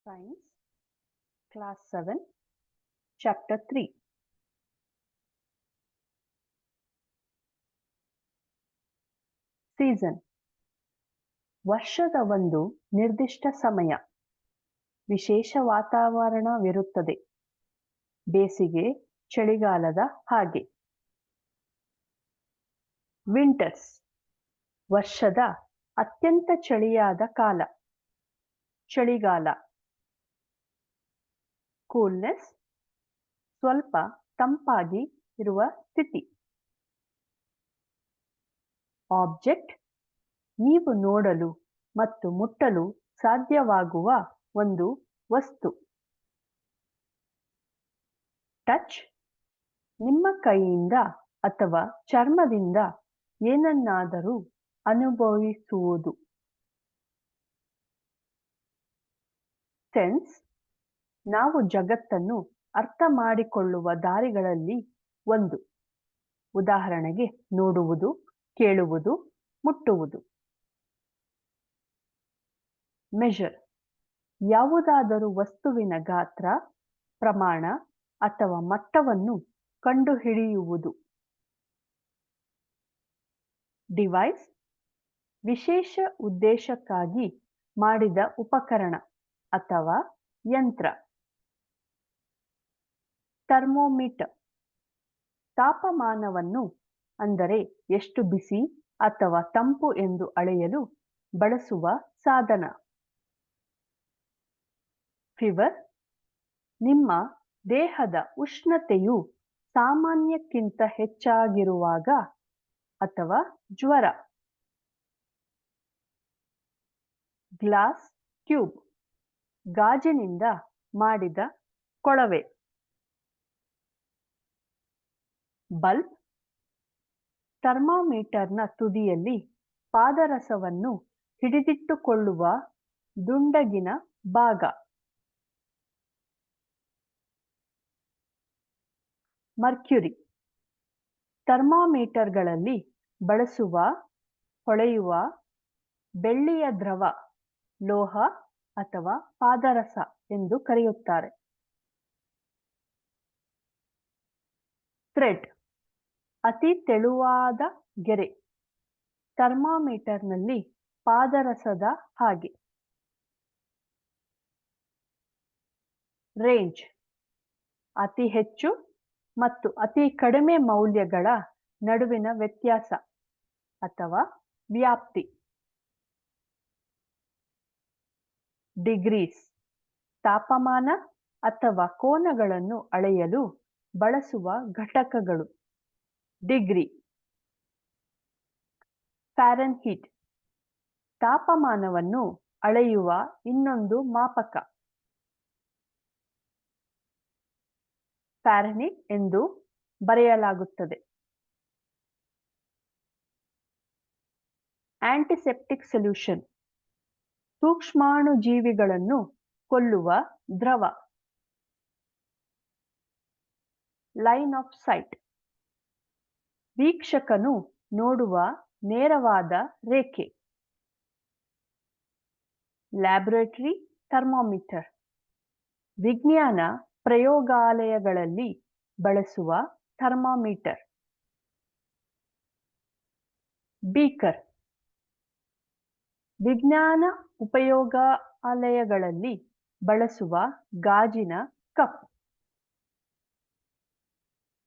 Science, Class 7, Chapter 3. Season. ವರ್ಷದ ಒಂದು ನಿರ್ದಿಷ್ಟ ಸಮಯ, ವಿಶೇಷ ವಾತಾವರಣವಿರುತ್ತದೆ. ಬೇಸಿಗೆ, ಚಳಿಗಾಲದ ಹಾಗೆ. ವಿಂಟರ್ಸ್, ವರ್ಷದ ಅತ್ಯಂತ ಚಳಿಯಾದ ಕಾಲ, ಚಳಿಗಾಲ. ಕೂಲ್ನೆಸ್, ಸ್ವಲ್ಪ ತಂಪಾಗಿ ಇರುವ ಸ್ಥಿತಿ. ಆಬ್ಜೆಕ್ಟ್, ನೀವು ನೋಡಲು ಮತ್ತು ಮುಟ್ಟಲು ಸಾಧ್ಯವಾಗುವ ಒಂದು ವಸ್ತು. ಟಚ್, ನಿಮ್ಮ ಕೈಯಿಂದ ಅಥವಾ ಚರ್ಮದಿಂದ ಏನನ್ನಾದರೂ ಅನುಭವಿಸುವುದು. ಸೆನ್ಸ್, ನಾವು ಜಗತ್ತನ್ನು ಅರ್ಥ ಮಾಡಿಕೊಳ್ಳುವ ದಾರಿಗಳಲ್ಲಿ ಒಂದು. ಉದಾಹರಣೆಗೆ ನೋಡುವುದು, ಕೇಳುವುದು, ಮುಟ್ಟುವುದು. ಮೆಷರ್, ಯಾವುದಾದರೂ ವಸ್ತುವಿನ ಗಾತ್ರ, ಪ್ರಮಾಣ ಅಥವಾ ಮಟ್ಟವನ್ನು ಕಂಡುಹಿಡಿಯುವುದು. ಡಿವೈಸ್, ವಿಶೇಷ ಉದ್ದೇಶಕ್ಕಾಗಿ ಮಾಡಿದ ಉಪಕರಣ ಅಥವಾ ಯಂತ್ರ. ಥರ್ಮೋಮೀಟರ್, ತಾಪಮಾನವನ್ನು, ಅಂದರೆ ಎಷ್ಟು ಬಿಸಿ ಅಥವಾ ತಂಪು ಎಂದು ಅಳೆಯಲು ಬಳಸುವ ಸಾಧನ. ಫೀವರ್, ನಿಮ್ಮ ದೇಹದ ಉಷ್ಣತೆಯು ಸಾಮಾನ್ಯಕ್ಕಿಂತ ಹೆಚ್ಚಾಗಿರುವಾಗ ಅಥವಾ ಜ್ವರ. ಗ್ಲಾಸ್ ಟ್ಯೂಬ್, ಗಾಜಿನಿಂದ ಮಾಡಿದ ಕೊಳವೆ. ಬಲ್ಬ್, ಥರ್ಮಾಮೀಟರ್ನ ತುದಿಯಲ್ಲಿ ಪಾದರಸವನ್ನು ಹಿಡಿದಿಟ್ಟುಕೊಳ್ಳುವ ದುಂಡಗಿನ ಭಾಗ. ಮರ್ಕ್ಯುರಿ, ಥರ್ಮಾಮೀಟರ್ಗಳಲ್ಲಿ ಬಳಸುವ ಹೊಳೆಯುವ ಬೆಳ್ಳಿಯ ದ್ರವ, ಲೋಹ ಅಥವಾ ಪಾದರಸ ಎಂದು ಕರೆಯುತ್ತಾರೆ. ಥ್ರೆಡ್, ಅತಿ ತೆಳುವಾದ ಗೆರೆ, ಥರ್ಮಾಮೀಟರ್ನಲ್ಲಿ ಪಾದರಸದ ಹಾಗೆ. ರೇಂಜ್, ಅತಿ ಹೆಚ್ಚು ಮತ್ತು ಅತಿ ಕಡಿಮೆ ಮೌಲ್ಯಗಳ ನಡುವಿನ ವ್ಯತ್ಯಾಸ ಅಥವಾ ವ್ಯಾಪ್ತಿ. ಡಿಗ್ರೀಸ್, ತಾಪಮಾನ ಅಥವಾ ಕೋನಗಳನ್ನು ಅಳೆಯಲು ಬಳಸುವ ಘಟಕಗಳು. ಡಿಗ್ರಿ. ಫ್ಯಾರೆನ್ಹೀಟ್, ತಾಪಮಾನವನ್ನು ಅಳೆಯುವ ಇನ್ನೊಂದು ಮಾಪಕ. ಫ್ಯಾರನ್ಹೀಟ್ ಎಂದು ಬರೆಯಲಾಗುತ್ತದೆ. ಆಂಟಿಸೆಪ್ಟಿಕ್ ಸೊಲ್ಯೂಷನ್, ಸೂಕ್ಷ್ಮಾಣುಜೀವಿಗಳನ್ನು ಕೊಲ್ಲುವ ದ್ರವ. ಲೈನ್ ಆಫ್ ಸೈಟ್, ವೀಕ್ಷಕನು ನೋಡುವ ನೇರವಾದ ರೇಖೆ. ಲ್ಯಾಬೊರೇಟರಿ ಥರ್ಮಾಮೀಟರ್, ವಿಜ್ಞಾನ ಪ್ರಯೋಗಾಲಯಗಳಲ್ಲಿ ಬಳಸುವ ಥರ್ಮಾಮೀಟರ್. ಬೀಕರ್, ವಿಜ್ಞಾನ ಉಪಯೋಗಾಲಯಗಳಲ್ಲಿ ಬಳಸುವ ಗಾಜಿನ ಕಪ್.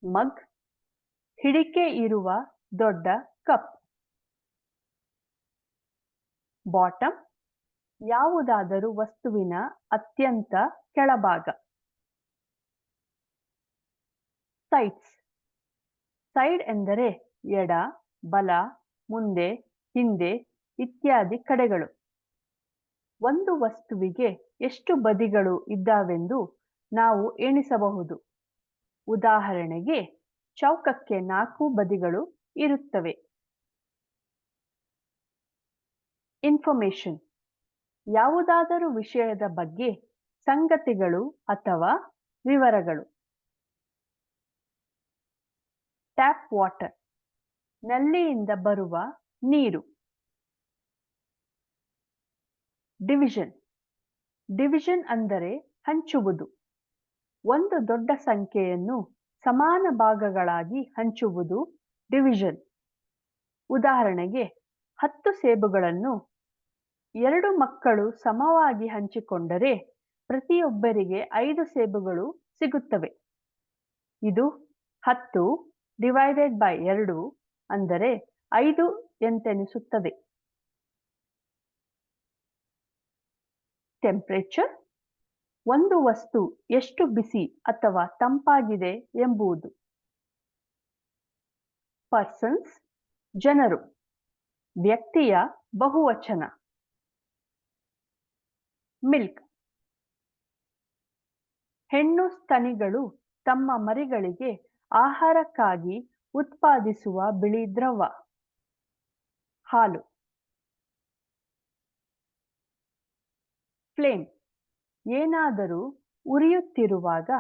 ಮಗ್, ಹಿಡಿಕೆ ಇರುವ ದೊಡ್ಡ ಕಪ್. ಬಾಟಮ್, ಯಾವುದಾದರೂ ವಸ್ತುವಿನ ಅತ್ಯಂತ ಕೆಳಭಾಗ. ಸೈಡ್ಸ್, ಸೈಡ್ ಎಂದರೆ ಎಡ, ಬಲ, ಮುಂದೆ, ಹಿಂದೆ ಇತ್ಯಾದಿ ಕಡೆಗಳು. ಒಂದು ವಸ್ತುವಿಗೆ ಎಷ್ಟು ಬದಿಗಳು ಇದ್ದಾವೆಂದು ನಾವು ಎಣಿಸಬಹುದು. ಉದಾಹರಣೆಗೆ ಚೌಕಕ್ಕೆ 4 ಬದಿಗಳು ಇರುತ್ತವೆ. ಇನ್ಫಾರ್ಮೇಷನ್, ಯಾವುದಾದರೂ ವಿಷಯದ ಬಗ್ಗೆ ಸಂಗತಿಗಳು ಅಥವಾ ವಿವರಗಳು. ಟ್ಯಾಪ್ ವಾಟರ್, ನಲ್ಲಿಯಿಂದ ಬರುವ ನೀರು. ಡಿವಿಷನ್, ಡಿವಿಷನ್ ಅಂದರೆ ಹಂಚುವುದು. ಒಂದು ದೊಡ್ಡ ಸಂಖ್ಯೆಯನ್ನು ಸಮಾನ ಭಾಗಗಳಾಗಿ ಹಂಚುವುದು ಡಿವಿಷನ್. ಉದಾಹರಣೆಗೆ 10 ಸೇಬುಗಳನ್ನು 2 ಮಕ್ಕಳು ಸಮವಾಗಿ ಹಂಚಿಕೊಂಡರೆ ಪ್ರತಿಯೊಬ್ಬರಿಗೆ 5 ಸೇಬುಗಳು ಸಿಗುತ್ತವೆ. ಇದು 10 ಡಿವೈಡೆಡ್ ಬೈ 2 ಅಂದರೆ 5 ಎಂತೆನಿಸುತ್ತದೆ. ಟೆಂಪರೇಚರ್ ಒಂದು ವಸ್ತು ಎಷ್ಟು ಬಿಸಿ ಅಥವಾ ತಂಪಾಗಿದೆ ಎಂಬುದು. ಪರ್ಸನ್ಸ್ ಜನರು, ವ್ಯಕ್ತಿಯ ಬಹುವಚನ. ಮಿಲ್ಕ್ ಹೆಣ್ಣು ಸ್ತನಿಗಳು ತಮ್ಮ ಮರಿಗಳಿಗೆ ಆಹಾರಕ್ಕಾಗಿ ಉತ್ಪಾದಿಸುವ ಬಿಳಿ ದ್ರವ. ಹಾಲು. ಫ್ಲೇಮ್ ಏನಾದರೂ ಉರಿಯುತ್ತಿರುವಾಗ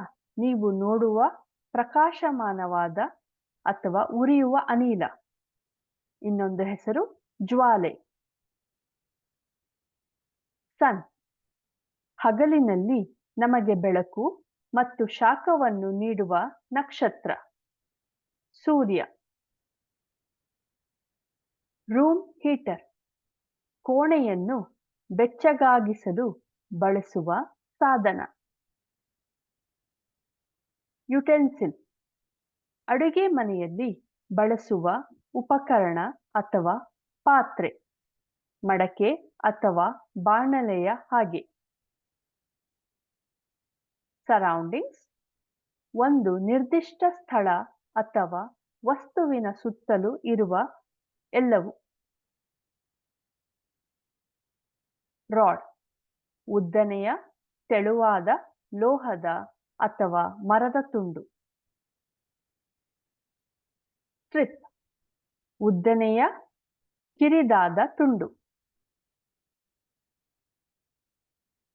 ನೀವು ನೋಡುವ ಪ್ರಕಾಶಮಾನವಾದ ಅಥವಾ ಉರಿಯುವ ಅನಿಲ. ಇನ್ನೊಂದು ಹೆಸರು ಜ್ವಾಲೆ. ಸನ್ ಹಗಲಿನಲ್ಲಿ ನಮಗೆ ಬೆಳಕು ಮತ್ತು ಶಾಖವನ್ನು ನೀಡುವ ನಕ್ಷತ್ರ. ಸೂರ್ಯ. ರೂಮ್ ಹೀಟರ್ ಕೋಣೆಯನ್ನು ಬೆಚ್ಚಗಾಗಿಸಲು ಬಳಸುವ ಸಾಧನ. ಯುಟೆನ್ಸಿಲ್ ಅಡುಗೆ ಮನೆಯಲ್ಲಿ ಬಳಸುವ ಉಪಕರಣ ಅಥವಾ ಪಾತ್ರೆ, ಮಡಕೆ ಅಥವಾ ಬಾಣಲೆಯ ಹಾಗೆ. ಸರೌಂಡಿಂಗ್ಸ್ ಒಂದು ನಿರ್ದಿಷ್ಟ ಸ್ಥಳ ಅಥವಾ ವಸ್ತುವಿನ ಸುತ್ತಲೂ ಇರುವ ಎಲ್ಲವೂ. ರಾಡ್ ಉದ್ದನೆಯ ತೆಳುವಾದ ಲೋಹದ ಅಥವಾ ಮರದ ತುಂಡು. ಸ್ಟ್ರಿಪ್ ಉದ್ದನೆಯ ಕಿರಿದಾದ ತುಂಡು.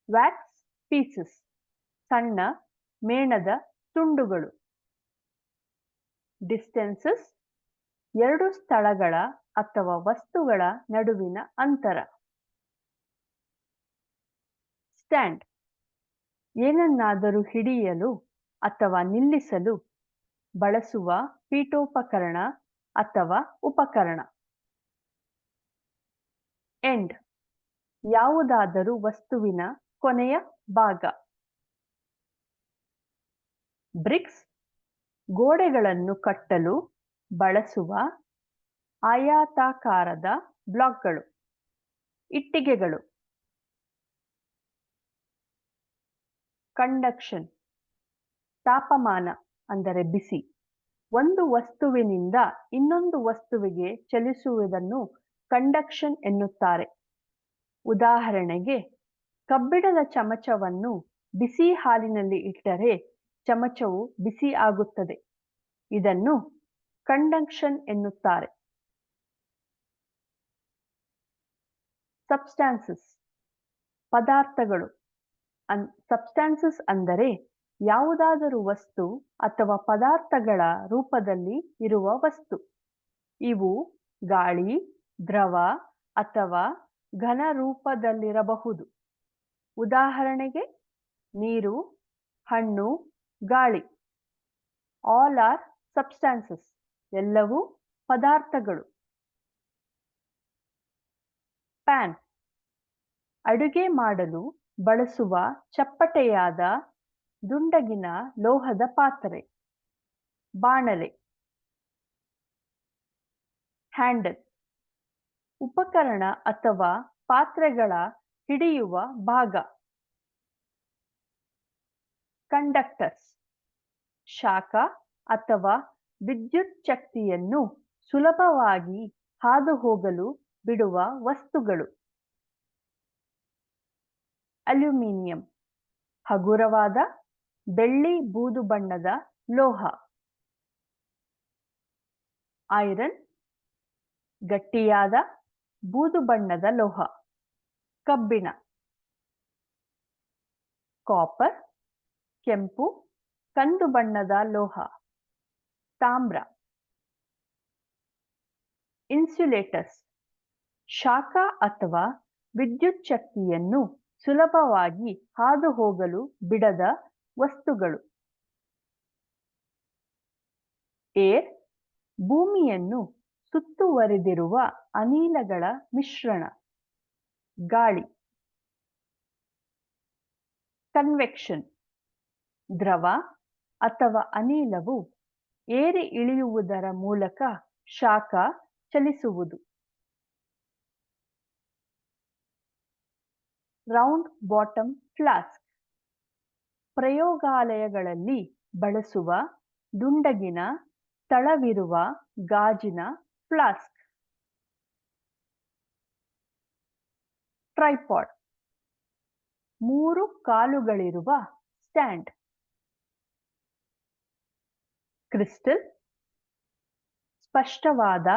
ವ್ಯಾಕ್ಸ್ ಪೀಸಸ್ ಸಣ್ಣ ಮೇಣದ ತುಂಡುಗಳು. ಡಿಸ್ಟೆನ್ಸಸ್ ಎರಡು ಸ್ಥಳಗಳ ಅಥವಾ ವಸ್ತುಗಳ ನಡುವಿನ ಅಂತರ. ಸ್ಟ್ಯಾಂಡ್ ಏನನ್ನಾದರೂ ಹಿಡಿಯಲು ಅಥವಾ ನಿಲ್ಲಿಸಲು ಬಳಸುವ ಪೀಠೋಪಕರಣ ಅಥವಾ ಉಪಕರಣ. ಎಂಡ್ ಯಾವುದಾದರೂ ವಸ್ತುವಿನ ಕೊನೆಯ ಭಾಗ. ಬ್ರಿಕ್ಸ್ ಗೋಡೆಗಳನ್ನು ಕಟ್ಟಲು ಬಳಸುವ ಆಯತಾಕಾರದ ಬ್ಲಾಕ್ಗಳು, ಇಟ್ಟಿಗೆಗಳು. ಕಂಡಕ್ಷನ್ ತಾಪಮಾನ ಅಂದರೆ ಬಿಸಿ. ಒಂದು ವಸ್ತುವಿನಿಂದ ಇನ್ನೊಂದು ವಸ್ತುವಿಗೆ ಚಲಿಸುವುದನ್ನು ಕಂಡಕ್ಷನ್ ಎನ್ನುತ್ತಾರೆ. ಉದಾಹರಣೆಗೆ ಕಬ್ಬಿಣದ ಚಮಚವನ್ನು ಬಿಸಿ ಹಾಲಿನಲ್ಲಿ ಇಟ್ಟರೆ ಚಮಚವು ಬಿಸಿ ಆಗುತ್ತದೆ. ಇದನ್ನು ಕಂಡಕ್ಷನ್ ಎನ್ನುತ್ತಾರೆ. ಸಬ್ಸ್ಟಾನ್ಸಸ್ ಪದಾರ್ಥಗಳು. ಸಬ್ಸ್ಟಾನ್ಸಸ್ ಅಂದರೆ ಯಾವುದಾದರೂ ವಸ್ತು ಅಥವಾ ಪದಾರ್ಥಗಳ ರೂಪದಲ್ಲಿ ಇರುವ ವಸ್ತು. ಇವು ಗಾಳಿ, ದ್ರವ ಅಥವಾ ಘನ ರೂಪದಲ್ಲಿರಬಹುದು. ಉದಾಹರಣೆಗೆ ನೀರು, ಹಣ್ಣು, ಗಾಳಿ. ಆಲ್ ಆರ್ ಸಬ್ಸ್ಟಾನ್ಸಸ್ ಎಲ್ಲವೂ ಪದಾರ್ಥಗಳು. ಪ್ಯಾನ್ ಅಡುಗೆ ಮಾಡಲು ಬಳಸುವ ಚಪ್ಪಟೆಯಾದ ದುಂಡಗಿನ ಲೋಹದ ಪಾತ್ರೆ. ಬಾಣಲೆ. ಹ್ಯಾಂಡಲ್ ಉಪಕರಣ ಅಥವಾ ಪಾತ್ರೆಗಳ ಹಿಡಿಯುವ ಭಾಗ. ಕಂಡಕ್ಟರ್ಸ್ ಶಾಖ ಅಥವಾ ವಿದ್ಯುತ್ ಶಕ್ತಿಯನ್ನು ಸುಲಭವಾಗಿ ಹಾದು ಹೋಗಲು ಬಿಡುವ ವಸ್ತುಗಳು. ಅಲ್ಯೂಮಿನಿಯಂ ಹಗುರವಾದ ಬೆಳ್ಳಿ ಬೂದು ಬಣ್ಣದ ಲೋಹ. ಐರನ್ ಗಟ್ಟಿಯಾದ ಬೂದು ಬಣ್ಣದ ಲೋಹ. ಕಬ್ಬಿಣ. ಕಾಪರ್ ಕೆಂಪು ಕಂದು ಬಣ್ಣದ ಲೋಹ. ತಾಮ್ರ. ಇನ್ಸುಲೇಟರ್ಸ್ ಶಾಖ ಅಥವಾ ವಿದ್ಯುತ್ ಶಕ್ತಿಯನ್ನು ಸುಲಭವಾಗಿ ಹಾದು ಹೋಗಲು ಬಿಡದ ವಸ್ತುಗಳು. ಏರ್ ಭೂಮಿಯನ್ನು ಸುತ್ತುವರಿದಿರುವ ಅನಿಲಗಳ ಮಿಶ್ರಣ, ಗಾಳಿ. ಕನ್ವೆಕ್ಷನ್ ದ್ರವ ಅಥವಾ ಅನಿಲವು ಏರಿ ಇಳಿಯುವುದರ ಮೂಲಕ ಶಾಖ ಚಲಿಸುವುದು. ರೌಂಡ್ ಬಾಟಮ್ ಫ್ಲಾಸ್ಕ್ ಪ್ರಯೋಗಾಲಯಗಳಲ್ಲಿ ಬಳಸುವ ದುಂಡಗಿನ ತಳವಿರುವ ಗಾಜಿನ ಫ್ಲಾಸ್ಕ್. ಟ್ರೈಪಾಡ್ 3 ಕಾಲುಗಳಿರುವ ಸ್ಟ್ಯಾಂಡ್. ಕ್ರಿಸ್ಟಲ್ ಸ್ಪಷ್ಟವಾದ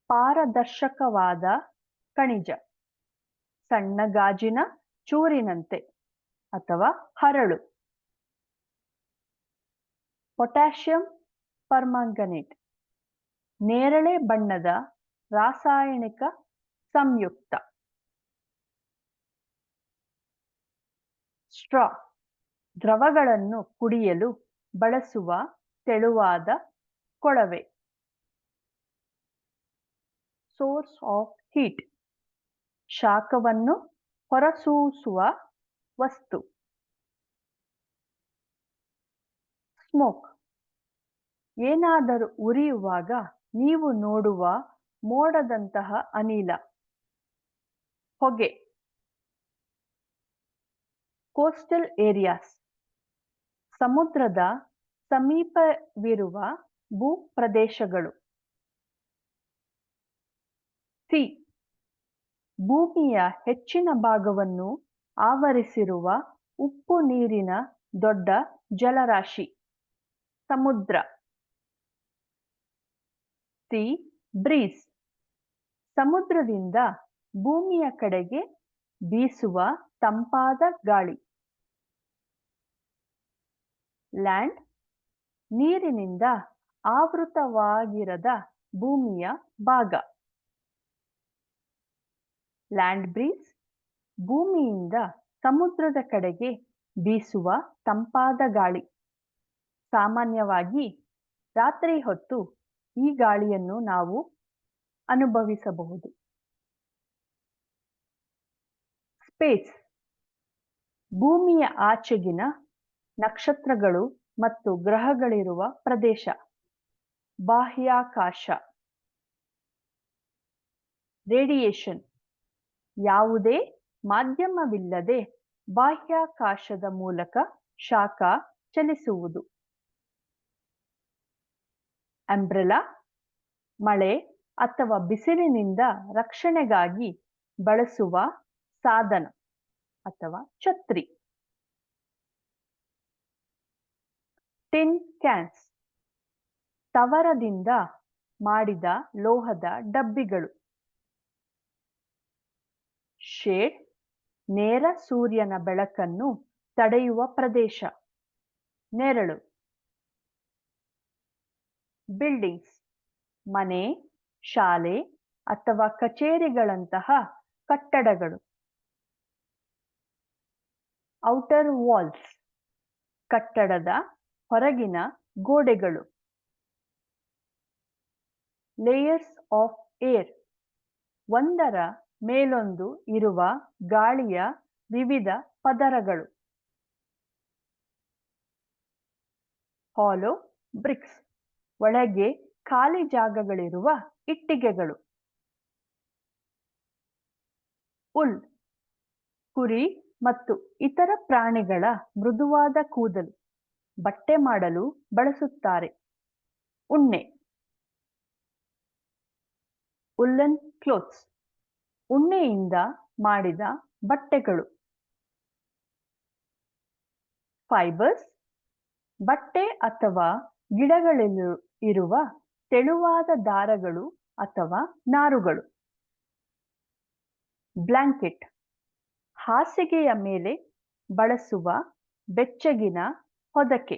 ಪಾರದರ್ಶಕವಾದ ಖನಿಜ, ಸಣ್ಣ ಗಾಜಿನ ಚೂರಿನಂತೆ ಅಥವಾ ಹರಳು. ಪೊಟ್ಯಾಷಿಯಂ ಪರ್ಮಾಂಗನೇಟ್ ನೇರಳೆ ಬಣ್ಣದ ರಾಸಾಯನಿಕ ಸಂಯುಕ್ತ. ಸ್ಟ್ರಾ ದ್ರವಗಳನ್ನು ಕುಡಿಯಲು ಬಳಸುವ ತೆಳುವಾದ ಕೊಳವೆ. ಸೋರ್ಸ್ ಆಫ್ ಹೀಟ್ ಶಾಖವನ್ನು ಹೊರಸೂಸುವ ವಸ್ತು. ಸ್ಮೋಕ್ ಏನಾದರೂ ಉರಿಯುವಾಗ ನೀವು ನೋಡುವ ಮೋಡದಂತಹ ಅನಿಲ, ಹೊಗೆ. ಕೋಸ್ಟಲ್ ಏರಿಯಾಸ್ ಸಮುದ್ರದ ಸಮೀಪವಿರುವ ಭೂಪ್ರದೇಶಗಳು. ಸಿ ಭೂಮಿಯ ಹೆಚ್ಚಿನ ಭಾಗವನ್ನು ಆವರಿಸಿರುವ ಉಪ್ಪು ನೀರಿನ ದೊಡ್ಡ ಜಲರಾಶಿ, ಸಮುದ್ರ. ಸಿ ಬ್ರೀಸ್ ಸಮುದ್ರದಿಂದ ಭೂಮಿಯ ಕಡೆಗೆ ಬೀಸುವ ತಂಪಾದ ಗಾಳಿ. ಲ್ಯಾಂಡ್ ನೀರಿನಿಂದ ಆವೃತವಾಗಿರದ ಭೂಮಿಯ ಭಾಗ. ಲ್ಯಾಂಡ್ ಬ್ರೀಸ್ ಭೂಮಿಯಿಂದ ಸಮುದ್ರದ ಕಡೆಗೆ ಬೀಸುವ ತಂಪಾದ ಗಾಳಿ. ಸಾಮಾನ್ಯವಾಗಿ ರಾತ್ರಿ ಹೊತ್ತು ಈ ಗಾಳಿಯನ್ನು ನಾವು ಅನುಭವಿಸಬಹುದು. ಸ್ಪೇಸ್ ಭೂಮಿಯ ಆಚೆಗಿನ ನಕ್ಷತ್ರಗಳು ಮತ್ತು ಗ್ರಹಗಳಿರುವ ಪ್ರದೇಶ, ಬಾಹ್ಯಾಕಾಶ. ರೇಡಿಯೇಷನ್ ಯಾವುದೇ ಮಾಧ್ಯಮವಿಲ್ಲದೆ ಬಾಹ್ಯಾಕಾಶದ ಮೂಲಕ ಶಾಖ ಚಲಿಸುವುದು. ಅಂಬ್ರೆಲಾ ಮಳೆ ಅಥವಾ ಬಿಸಿಲಿನಿಂದ ರಕ್ಷಣೆಗಾಗಿ ಬಳಸುವ ಸಾಧನ ಅಥವಾ ಛತ್ರಿ. ಟಿನ್ ಕ್ಯಾನ್ಸ್ ತವರದಿಂದ ಮಾಡಿದ ಲೋಹದ ಡಬ್ಬಿಗಳು. ಶೇಡ್ ನೇರ ಸೂರ್ಯನ ಬೆಳಕನ್ನು ತಡೆಯುವ ಪ್ರದೇಶ, ನೆರಳು. ಬಿಲ್ಡಿಂಗ್ಸ್ ಮನೆ, ಶಾಲೆ ಅಥವಾ ಕಚೇರಿಗಳಂತಹ ಕಟ್ಟಡಗಳು. ಔಟರ್ ವಾಲ್ಸ್ ಕಟ್ಟಡದ ಹೊರಗಿನ ಗೋಡೆಗಳು. ಲೇಯರ್ಸ್ ಆಫ್ ಏರ್ ಒಂದರ ಮೇಲೊಂದು ಇರುವ ಗಾಳಿಯ ವಿವಿಧ ಪದರಗಳು. ಹಾಲೋ ಬ್ರಿಕ್ಸ್ ಒಳಗೆ ಖಾಲಿ ಜಾಗಗಳಿರುವ ಇಟ್ಟಿಗೆಗಳು. ಉಲ್ ಕುರಿ ಮತ್ತು ಇತರ ಪ್ರಾಣಿಗಳ ಮೃದುವಾದ ಕೂದಲು, ಬಟ್ಟೆ ಮಾಡಲು ಬಳಸುತ್ತಾರೆ. ಉಣ್ಣೆ. ಉಲ್ಲನ್ ಕ್ಲೋತ್ಸ್ ಉಣ್ಣೆಯಿಂದ ಮಾಡಿದ ಬಟ್ಟೆಗಳು. ಫೈಬರ್ಸ್ ಬಟ್ಟೆ ಅಥವಾ ಗಿಡಗಳಲ್ಲಿರುವ ತೆಳುವಾದ ದಾರಗಳು ಅಥವಾ ನಾರುಗಳು. ಬ್ಲಾಂಕೆಟ್ ಹಾಸಿಗೆಯ ಮೇಲೆ ಬಳಸುವ ಬೆಚ್ಚಗಿನ ಹೊದಕೆ.